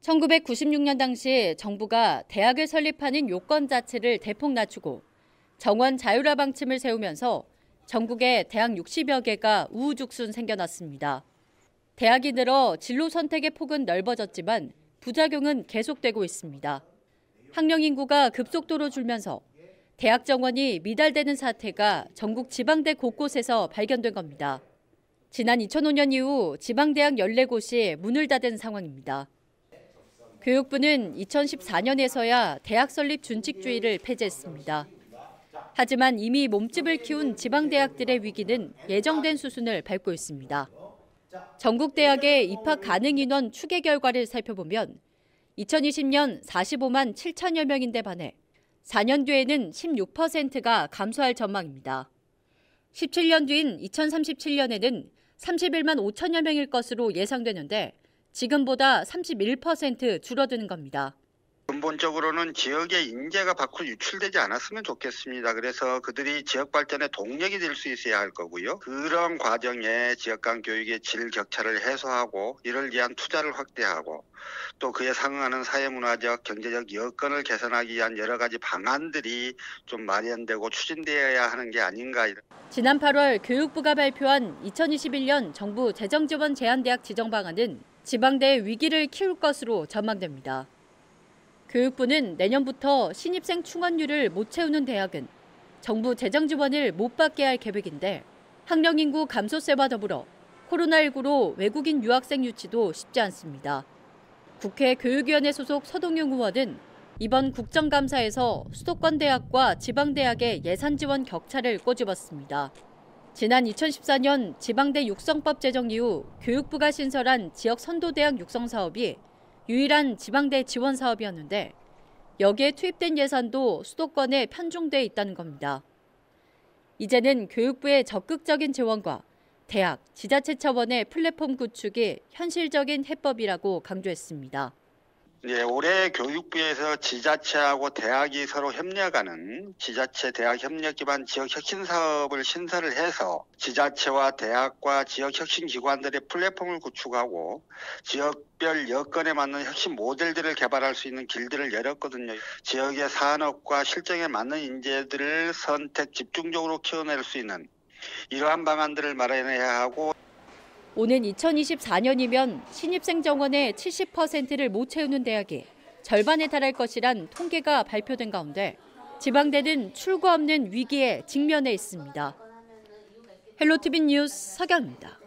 1996년 당시 정부가 대학을 설립하는 요건 자체를 대폭 낮추고 정원 자율화 방침을 세우면서 전국에 대학 60여 개가 우후죽순 생겨났습니다. 대학이 늘어 진로 선택의 폭은 넓어졌지만 부작용은 계속되고 있습니다. 학령 인구가 급속도로 줄면서 대학 정원이 미달되는 사태가 전국 지방대 곳곳에서 발견된 겁니다. 지난 2005년 이후 지방대학 14곳이 문을 닫은 상황입니다. 교육부는 2014년에서야 대학 설립 준칙주의를 폐지했습니다. 하지만 이미 몸집을 키운 지방대학들의 위기는 예정된 수순을 밟고 있습니다. 전국 대학의 입학 가능 인원 추계 결과를 살펴보면 2020년 45만 7천여 명인데 반해 4년 뒤에는 16%가 감소할 전망입니다. 17년 뒤인 2037년에는 31만 5천여 명일 것으로 예상되는데 지금보다 31% 줄어드는 겁니다. 근본적으로는 지역의 인재가 밖으로 유출되지 않았으면 좋겠습니다. 그래서 그들이 지역 발전의 동력이 될 수 있어야 할 거고요. 그런 과정에 지역 간 교육의 질 격차를 해소하고 이를 위한 투자를 확대하고 또 그에 상응하는 사회문화적, 경제적 여건을 개선하기 위한 여러 가지 방안들이 좀 마련되고 추진되어야 하는 게 아닌가. 지난 8월 교육부가 발표한 2021년 정부 재정지원 제한대학 지정 방안은 지방대의 위기를 키울 것으로 전망됩니다. 교육부는 내년부터 신입생 충원율을 못 채우는 대학은 정부 재정 지원을 못 받게 할 계획인데 학령 인구 감소세와 더불어 코로나19로 외국인 유학생 유치도 쉽지 않습니다. 국회 교육위원회 소속 서동용 의원은 이번 국정감사에서 수도권 대학과 지방대학의 예산 지원 격차를 꼬집었습니다. 지난 2014년 지방대 육성법 제정 이후 교육부가 신설한 지역 선도대학 육성 사업이 유일한 지방대 지원 사업이었는데 여기에 투입된 예산도 수도권에 편중돼 있다는 겁니다. 이제는 교육부의 적극적인 지원과 대학, 지자체 차원의 플랫폼 구축이 현실적인 해법이라고 강조했습니다. 네, 올해 교육부에서 지자체하고 대학이 서로 협력하는 지자체 대학 협력 기반 지역 혁신 사업을 신설을 해서 지자체와 대학과 지역 혁신 기관들의 플랫폼을 구축하고 지역별 여건에 맞는 혁신 모델들을 개발할 수 있는 길들을 열었거든요. 지역의 산업과 실정에 맞는 인재들을 선택 집중적으로 키워낼 수 있는 이러한 방안들을 마련해야 하고 오는 2024년이면 신입생 정원의 70%를 못 채우는 대학이 절반에 달할 것이란 통계가 발표된 가운데 지방대는 출구 없는 위기에 직면해 있습니다. 헬로티비 뉴스 서경입니다.